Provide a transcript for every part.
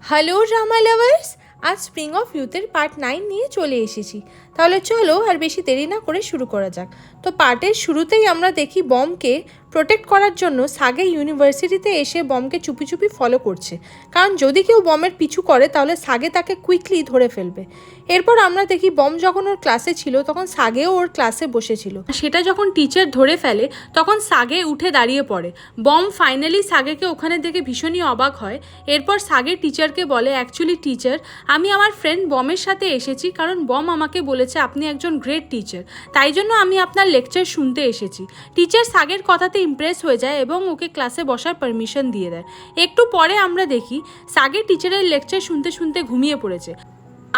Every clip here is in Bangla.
হ্যালো ড্রামা লাভার্স, আজ স্প্রিং অফ ইউথের পার্ট 9 নিয়ে চলে এসেছি। তাহলে চলো আর বেশি দেরি না করে শুরু করা যাক। তো পার্টের শুরুতেই আমরা দেখি বমকে প্রোটেক্ট করার জন্য সাগে ইউনিভার্সিটিতে এসে বমকে চুপি চুপি ফলো করছে, কারণ যদি কেউ বমের পিছু করে তাহলে সাগে তাকে কুইকলি ধরে ফেলবে। এরপর আমরা দেখি বম যখন ওর ক্লাসে ছিল তখন সাগেও ওর ক্লাসে বসেছিল। সেটা যখন টিচার ধরে ফেলে তখন সাগে উঠে দাঁড়িয়ে পড়ে। বম ফাইনালি সাগেকে ওখানে দেখে ভীষণই অবাক হয়। এরপর সাগে টিচারকে বলে, অ্যাকচুয়ালি টিচার, আমি আমার ফ্রেন্ড বমের সাথে এসেছি, কারণ বম আমাকে বলেছে আপনি একজন গ্রেট টিচার, তাই জন্য আমি আপনার লেকচার শুনতে এসেছি। টিচার সাগের কথাতে ইমপ্রেস হয়ে যায় এবং ওকে ক্লাসে বসার পারমিশন দিয়ে দেয়। একটু পরে আমরা দেখি সাগে টিচারের লেকচার শুনতে শুনতে ঘুমিয়ে পড়েছে,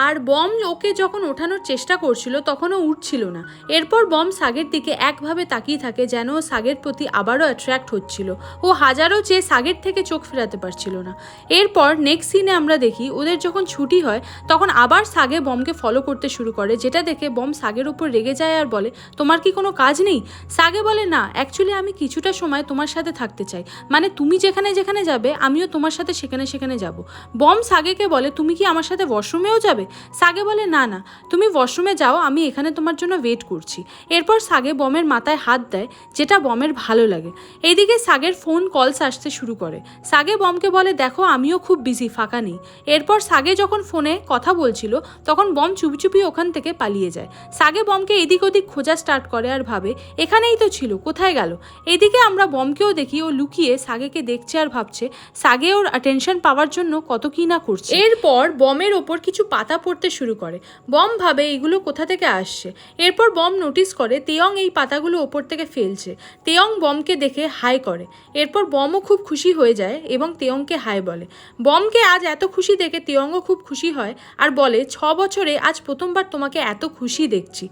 আর বম ওকে যখন ওঠানোর চেষ্টা করছিল তখনও উঠছিল না। এরপর বম সাগের দিকে একভাবে তাকিয়ে থাকে যেন ও সাগের প্রতি আবারও অ্যাট্রাক্ট হচ্ছিল। ও হাজারও চেয়ে সাগের থেকে চোখ ফেরাতে পারছিল না। এরপর নেক্সট সিনে আমরা দেখি ওদের যখন ছুটি হয় তখন আবার সাগে বমকে ফলো করতে শুরু করে, যেটা দেখে বম সাগের উপর রেগে যায় আর বলে, তোমার কি কোনো কাজ নেই? সাগে বলে, না, অ্যাকচুয়ালি আমি কিছুটা সময় তোমার সাথে থাকতে চাই, মানে তুমি যেখানে যেখানে যাবে আমিও তোমার সাথে সেখানে সেখানে যাব। বম সাগেকে বলে, তুমি কি আমার সাথে ওয়াশরুমেও যাবে? সাগে বলে, না না, তুমি ওয়াশরুমে যাও, আমি এখানে তোমার জন্য ওয়েট করছি। এরপর সাগে বমের মাথায় হাত দেয়, যেটা বমের ভালো লাগে। এইদিকে সাগের ফোন কলস আসতে শুরু করে। সাগে বমকে বলে, দেখো আমিও খুব বিজি, ফাঁকা নেই। এরপর সাগে যখন ফোনে কথা বলছিল তখন বম চুপি চুপি ওখান থেকে পালিয়ে যায়। সাগে বমকে এদিক ওদিক খোঁজা স্টার্ট করে আর ভাবে, এখানেই তো ছিল, কোথায় গেল? এদিকে আমরা বমকেও দেখি ও লুকিয়ে সাগেকে দেখছে আর ভাবছে সাগে ওর অ্যাটেনশন পাওয়ার জন্য কত কি না করছে। এরপর বমের ওপর কিছু পাতা পড়তে শুরু করে। বম ভাবে এগুলো কোথা থেকে আসছে। এরপর বম নোটিস করে তেয়ং এই পাতাগুলো ওপর থেকে ফেলছে। তেয়ং বমকে দেখে হাই করে। এরপর বমও খুব খুশি হয়ে যায় এবং তেয়ংকে হাই বলে। বমকে আজ এত খুশি দেখে তেয়ংও খুব খুশি হয় আর বলে, 6 বছরে আজ প্রথমবার তোমাকে এত খুশি দেখছি।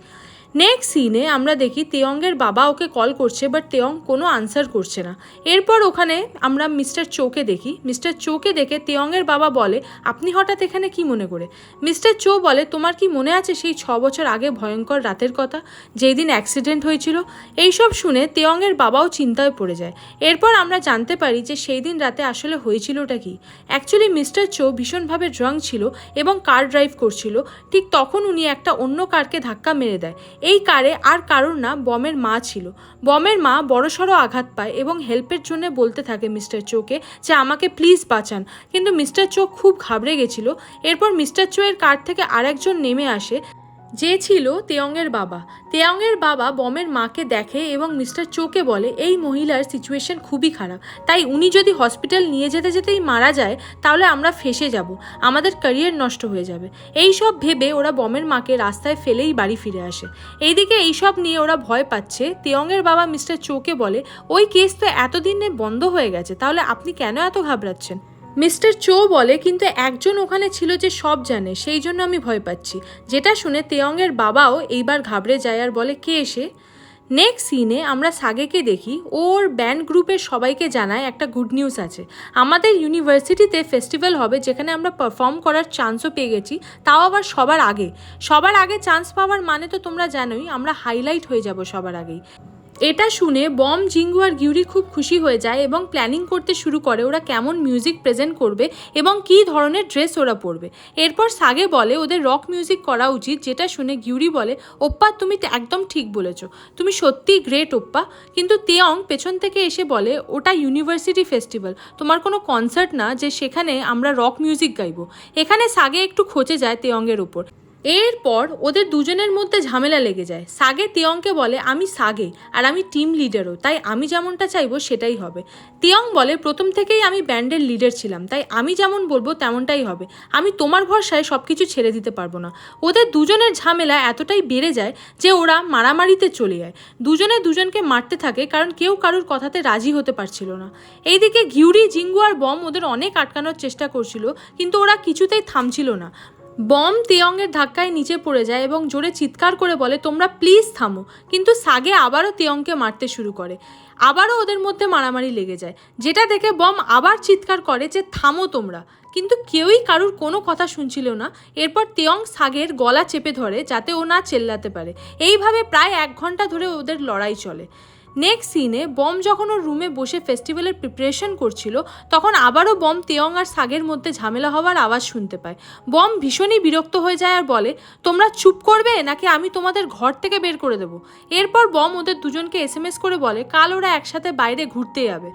নেক্সট সিনে আমরা দেখি তেয়ংয়ের বাবা ওকে কল করছে, বাট তেয়ং কোনো আনসার করছে না। এরপর ওখানে আমরা মিস্টার চোকে দেখি। মিস্টার চোকে দেখে তেয়ংয়ের বাবা বলে, আপনি হঠাৎ এখানে কি মনে করে? মিস্টার চো বলে, তোমার কি মনে আছে সেই 6 বছর আগে ভয়ঙ্কর রাতের কথা, যেই দিন অ্যাক্সিডেন্ট হয়েছিল? এইসব শুনে তেয়ংয়ের বাবাও চিন্তায় পড়ে যায়। এরপর আমরা জানতে পারি যে সেই দিন রাতে আসলে হয়েছিলটা কি। অ্যাকচুয়ালি মিস্টার চো ভীষণভাবে ড্রাঙ্ক ছিল এবং কার ড্রাইভ করছিল। ঠিক তখন উনি একটা অন্য কারকে ধাক্কা মেরে দেয়। এই কারে আর কারণ না, বমের মা ছিল। বমের মা বড়সড় আঘাত পায় এবং হেল্পের জন্য বলতে থাকে মিস্টার চোকে যে আমাকে প্লিজ বাঁচান, কিন্তু মিস্টার চো খুব ঘাবড়ে গেছিল। এরপর মিস্টার চো এর কার থেকে আরেকজন নেমে আসে, যে ছিল তেয়ংয়ের বাবা। তেয়ংয়ের বাবা বমের মাকে দেখে এবং মিস্টার চোকে বলে, এই মহিলার সিচুয়েশন খুবই খারাপ, তাই উনি যদি হসপিটাল নিয়ে যেতে যেতেই মারা যায় তাহলে আমরা ফেঁসে যাব, আমাদের ক্যারিয়ার নষ্ট হয়ে যাবে। এই সব ভেবে ওরা বমের মাকে রাস্তায় ফেলেই বাড়ি ফিরে আসে। এইদিকে এইসব নিয়ে ওরা ভয় পাচ্ছে। তেয়ংয়ের বাবা মিস্টার চোকে বলে, ওই কেস তো এতদিনে বন্ধ হয়ে গেছে, তাহলে আপনি কেন এত ঘাবড়াচ্ছেন? মিস্টার চো বলে, কিন্তু একজন ওখানে ছিল যে সব জানে, সেই জন্য আমি ভয় পাচ্ছি। যেটা শুনে তেয়ংয়ের বাবাও এইবার ঘাবড়ে যায় আর বলে, কে এসে? নেক্সট সিনে আমরা সাগেকে দেখি ওর ব্যান্ড গ্রুপের সবাইকে জানায় একটা গুড নিউজ আছে। আমাদের ইউনিভার্সিটিতে ফেস্টিভ্যাল হবে, যেখানে আমরা পারফর্ম করার চান্সও পেয়ে গেছি, তাও আবার সবার আগে। সবার আগে চান্স পাওয়ার মানে তো তোমরা জানোই, আমরা হাইলাইট হয়ে যাব সবার আগেই। এটা শুনে বম, জিঙ্গু আর গিউরি খুব খুশি হয়ে যায় এবং প্ল্যানিং করতে শুরু করে ওরা কেমন মিউজিক প্রেজেন্ট করবে এবং কী ধরনের ড্রেস ওরা পরবে। এরপর সাগে বলে ওদের রক মিউজিক করা উচিত, যেটা শুনে গিউরি বলে, ওপ্পা তুমি একদম ঠিক বলেছো, তুমি সত্যিই গ্রেট ওপ্পা। কিন্তু তেয়ং পেছন থেকে এসে বলে, ওটা ইউনিভার্সিটি ফেস্টিভ্যাল, তোমার কোনো কনসার্ট না যে সেখানে আমরা রক মিউজিক গাইবো। এখানে সাগে একটু খচে যায় তেয়ংয়ের উপর। এরপর ওদের দুজনের মধ্যে ঝামেলা লেগে যায়। সাগে তেয়ংকে বলে, আমি সাগে আর আমি টিম লিডারও, তাই আমি যেমনটা চাইবো সেটাই হবে। তেয়ং বলে, প্রথম থেকেই আমি ব্যান্ডের লিডার ছিলাম, তাই আমি যেমন বলবো তেমনটাই হবে, আমি তোমার ভরসায় সব কিছু ছেড়ে দিতে পারবো না। ওদের দুজনের ঝামেলা এতটাই বেড়ে যায় যে ওরা মারামারিতে চলে যায়। দুজনে দুজনকে মারতে থাকে, কারণ কেউ কারুর কথাতে রাজি হতে পারছিল না। এইদিকে গিউরি, জিঙ্গু আর বম ওদের অনেক আটকানোর চেষ্টা করছিল, কিন্তু ওরা কিছুতেই থামছিল না। বম তেয়ংয়ের ধাক্কায় নিচে পড়ে যায় এবং জোরে চিৎকার করে বলে, তোমরা প্লিজ থামো। কিন্তু সাগে আবারও তেয়ংকে মারতে শুরু করে। আবারও ওদের মধ্যে মারামারি লেগে যায়, যেটা দেখে বম আবার চিৎকার করে যে থামো তোমরা, কিন্তু কেউই কারুর কোনো কথা শুনছিল না। এরপর তেয়ং সাগের গলা চেপে ধরে যাতে ও না চেল্লাতে পারে। এইভাবে প্রায় 1 ঘন্টা ধরে ওদের লড়াই চলে। নেক্সট সিনে বম যখন ওর রুমে বসে ফেস্টিভ্যালের প্রিপারেশন করছিল, তখন আবারও বম তেয়ং আর সাগের মধ্যে ঝামেলা হওয়ার আওয়াজ শুনতে পায়। বম ভীষণই বিরক্ত হয়ে যায় আর বলে, তোমরা চুপ করবে নাকি আমি তোমাদের ঘর থেকে বের করে দেবো। এরপর বম ওদের দুজনকে SMS করে বলে কাল ওরা একসাথে বাইরে ঘুরতে যাবে।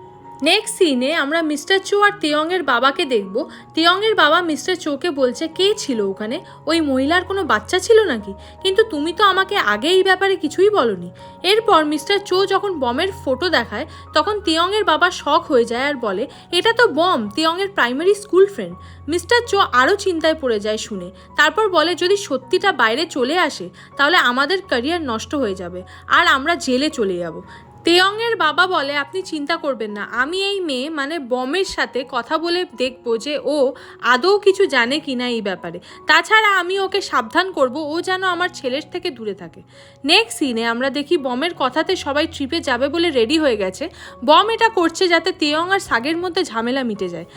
নেক্সট সিনে আমরা মিস্টার চো আর তেয়ংয়ের বাবাকে দেখব। তেয়ংয়ের বাবা মিস্টার চোকে বলছে, কে ছিল ওখানে? ওই মহিলার কোনো বাচ্চা ছিল নাকি? কিন্তু তুমি তো আমাকে আগে এই ব্যাপারে কিছুই বলনি। এরপর মিস্টার চো যখন বমের ফটো দেখায়, তখন তেয়ংয়ের বাবা শক হয়ে যায় আর বলে, এটা তো বম, তেয়ংয়ের primary school friend. Mister Cho আরও চিন্তায় পড়ে যায় শুনে। তারপর বলে, যদি সত্যিটা বাইরে চলে আসে তাহলে আমাদের ক্যারিয়ার নষ্ট হয়ে যাবে আর আমরা জেলে চলে যাব। তেয়ংয়ের বাবা বলে, আপনি চিন্তা করবেন না, আমি এই মেয়ে মানে বমের সাথে কথা বলে দেখবো যে ও আদৌ কিছু জানে কিনা এই ব্যাপারে। তাছাড়া আমি ওকে সাবধান করব ও যেন আমার ছেলের থেকে দূরে থাকে। নেক্সট সিনে আমরা দেখি বমের কথাতে সবাই ট্রিপে যাবে বলে রেডি হয়ে গেছে। বম এটা করছে যাতে তেয়ং আর সাগের মধ্যে ঝামেলা মিটে যায়।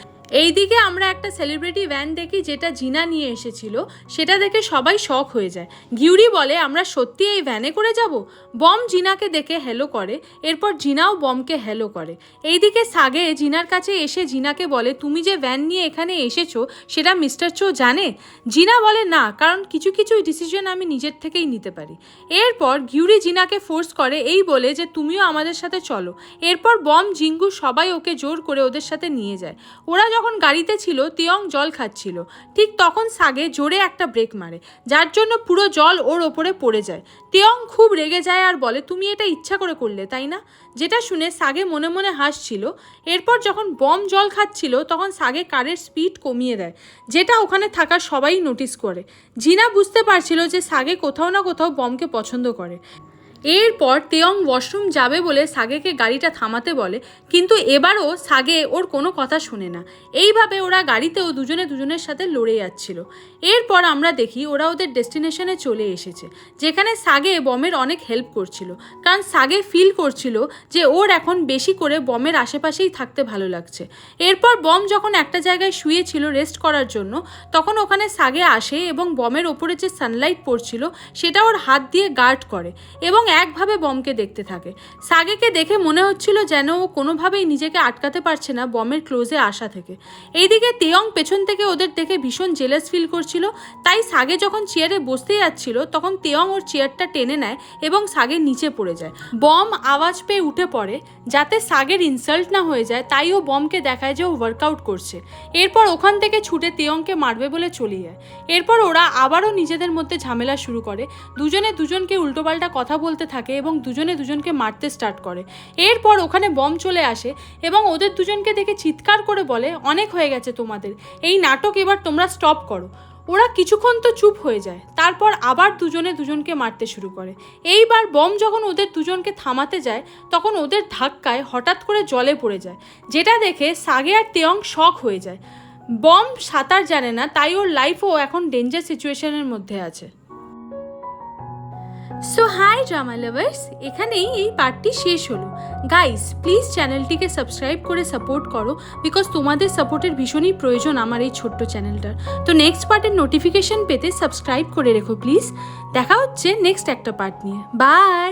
এইদিকে আমরা একটা সেলিব্রিটি ভ্যান দেখি যেটা জিনা নিয়ে এসেছিল। সেটা দেখে সবাই শক হয়ে যায়। গিউরি বলে, আমরা সত্যি এই ভ্যানে করে যাব? বম জিনাকে দেখে হ্যালো করে। এরপর জিনাও বমকে হ্যালো করে। এইদিকে সাগে জিনার কাছে এসে জিনাকে বলে, তুমি যে ভ্যান নিয়ে এখানে এসেছো সেটা মিস্টার চো জানে? জিনা বলে, না, কারণ কিছু কিছু ডিসিশন আমি নিজের থেকেই নিতে পারি। এরপর গিউরি জিনাকে ফোর্স করে এই বলে যে তুমিও আমাদের সাথে চলো। এরপর বম, জিঙ্গু সবাই ওকে জোর করে ওদের সাথে নিয়ে যায়। ওরা যখন গাড়িতে ছিল তেয়ং জল খাচ্ছিল। ঠিক তখন সাগে জোরে একটা ব্রেক মারে, যার জন্য পুরো জল ওর ওপরে পড়ে যায়। তেয়ং খুব রেগে যায় আর বলে, তুমি এটা ইচ্ছা করে করলে তাই না? যেটা শুনে সাগে মনে মনে হাসছিল। এরপর যখন বম জল খাচ্ছিল তখন সাগে কারের স্পিড কমিয়ে দেয়, যেটা ওখানে থাকা সবাই নোটিস করে। জিনা বুঝতে পারছিল যে সাগে কোথাও না কোথাও বমকে পছন্দ করে। এরপর তেয়ং ওয়াশরুম যাবে বলে সাগেকে গাড়িটা থামাতে বলে, কিন্তু এবারও সাগে ওর কোনো কথা শোনে না। এইভাবে ওরা গাড়িতেও দুজনে দুজনের সাথে লড়ে যাচ্ছিল। এরপর আমরা দেখি ওরা ওদের ডেস্টিনেশনে চলে এসেছে, যেখানে সাগে বমের অনেক হেল্প করছিল, কারণ সাগে ফিল করছিল যে ওর এখন বেশি করে বমের আশেপাশেই থাকতে ভালো লাগছে। এরপর বম যখন একটা জায়গায় শুয়েছিল রেস্ট করার জন্য, তখন ওখানে সাগে আসে এবং বমের ওপরে যে সানলাইট পড়ছিল সেটা ওর হাত দিয়ে গার্ড করে এবং একভাবে বমকে দেখতে থাকে। সাগেকে দেখে মনে হচ্ছিল যেন ও কোনোভাবেই নিজেকে আটকাতে পারছে না বমের ক্লোজে আসা থেকে। এইদিকে তেয়ং পেছন থেকে ওদের দেখে ভীষণ জেলাস ফিল করছিল। তাই সাগে যখন চেয়ারে বসতে যাচ্ছিল তখন তেয়ং ওর চেয়ারটা টেনে নেয় এবং সাগে নিচে পড়ে যায়। বম আওয়াজ পেয়ে উঠে পড়ে যাতে সাগের ইনসাল্ট না হয়ে যায়, তাই ও বমকে দেখায় যে ও ওয়ার্কআউট করছে। এরপর ওখান থেকে ছুটে তেয়ংকে মারবে বলে চলে যায়। এরপর ওরা আবারও নিজেদের মধ্যে ঝামেলা শুরু করে, দুজনে দুজনকে উল্টোপাল্টা কথা বলতে থাকে এবং দুজনে দুজনকে মারতে স্টার্ট করে। এরপর ওখানে বম চলে আসে এবং ওদের দুজনকে দেখে চিৎকার করে বলে, অনেক হয়ে গেছে তোমাদের, এই নাটক এবার তোমরা স্টপ করো। ওরা কিছুক্ষণ তো চুপ হয়ে যায়, তারপর আবার দুজনে দুজনকে মারতে শুরু করে। এইবার বম যখন ওদের দুজনকে থামাতে যায় তখন ওদের ধাক্কায় হঠাৎ করে জলে পড়ে যায়, যেটা দেখে সাগে আর তেয়ং শক হয়ে যায়। বম সাঁতার জানে না, তাই ওর লাইফও এখন ডেঞ্জার সিচুয়েশনের মধ্যে আছে। সো হাই ড্রামা লাভার্স, এখানেই এই পার্টটি শেষ হলো। গাইস প্লিজ চ্যানেলটিকে সাবস্ক্রাইব করে সাপোর্ট করো, বিকজ তোমাদের সাপোর্টের ভীষণই প্রয়োজন আমার এই ছোট্ট চ্যানেলটার। তো নেক্সট পার্টের নোটিফিকেশন পেতে সাবস্ক্রাইব করে রেখো প্লিজ। দেখা হচ্ছে নেক্সট একটা পার্ট নিয়ে। বাই।